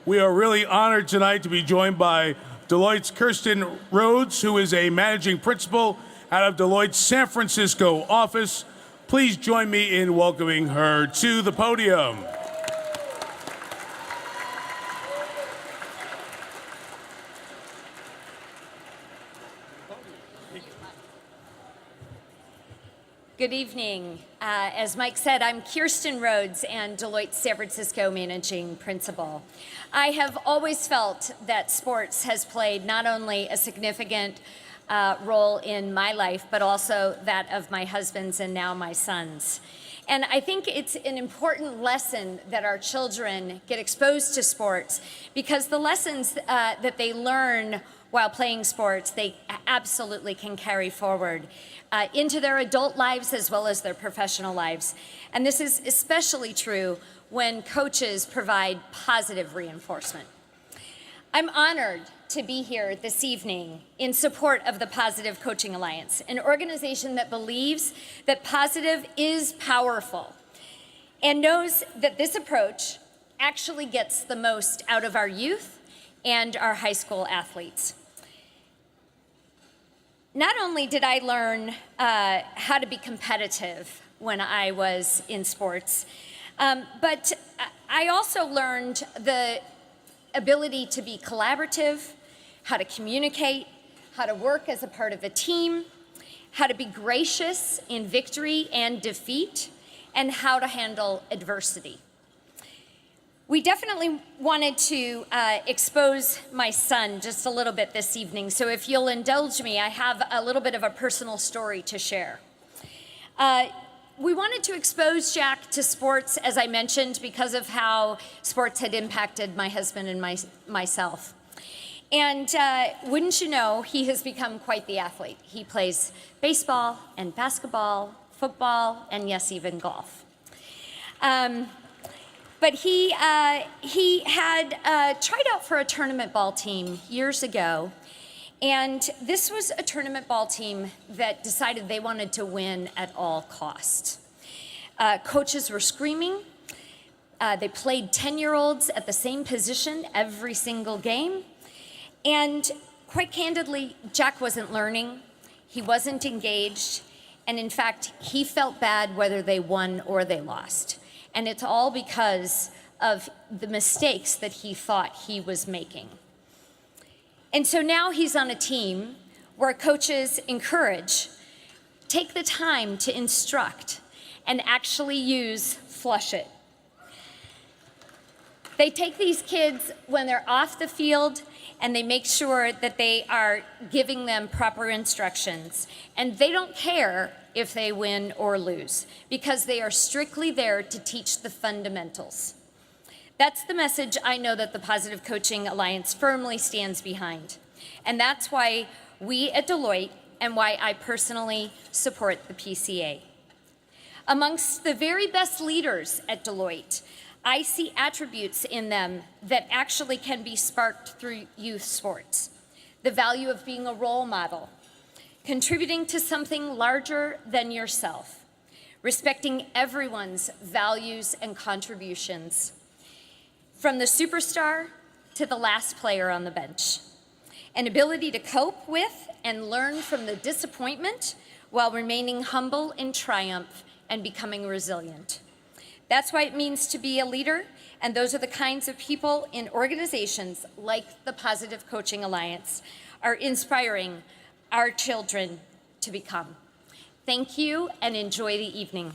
We are really honored tonight to be joined by Deloitte's Kirsten Rhodes, who is a managing principal out of Deloitte's San Francisco office. Please join me in welcoming her to the podium. Good evening. As Mike said, I'm Kirsten Rhodes and Deloitte's San Francisco Managing Principal. I have always felt that sports has played not only a significant role in my life, but also that of my husband's and now my son's. And I think it's an important lesson that our children get exposed to sports, because the lessons that they learn while playing sports, they absolutely can carry forward into their adult lives as well as their professional lives. And this is especially true when coaches provide positive reinforcement. I'm honored to be here this evening in support of the Positive Coaching Alliance, an organization that believes that positive is powerful and knows that this approach actually gets the most out of our youth and our high school athletes. Not only did I learn how to be competitive when I was in sports, but I also learned the ability to be collaborative, how to communicate, how to work as a part of a team, how to be gracious in victory and defeat, and how to handle adversity. We definitely wanted to expose my son just a little bit this evening, so if you'll indulge me, I have a little bit of a personal story to share. We wanted to expose Jack to sports, as I mentioned, because of how sports had impacted my husband and myself. And wouldn't you know, he has become quite the athlete. He plays baseball and basketball, football, and yes, even golf. But he had tried out for a tournament ball team years ago, and this was a tournament ball team that decided they wanted to win at all costs. Coaches were screaming. They played 10-year-olds at the same position every single game. And quite candidly, Jack wasn't learning. He wasn't engaged. And in fact, he felt bad whether they won or they lost. And it's all because of the mistakes that he thought he was making. And so now he's on a team where coaches encourage, take the time to instruct, and actually use flush it. They take these kids when they're off the field and they make sure that they are giving them proper instructions. And they don't care if they win or lose, because they are strictly there to teach the fundamentals. That's the message I know that the Positive Coaching Alliance firmly stands behind. And that's why we at Deloitte, and why I personally support the PCA. Amongst the very best leaders at Deloitte, I see attributes in them that actually can be sparked through youth sports. The value of being a role model, contributing to something larger than yourself, respecting everyone's values and contributions, from the superstar to the last player on the bench, an ability to cope with and learn from the disappointment while remaining humble in triumph and becoming resilient. That's why it means to be a leader, and those are the kinds of people in organizations like the Positive Coaching Alliance are inspiring our children to become. Thank you, and enjoy the evening.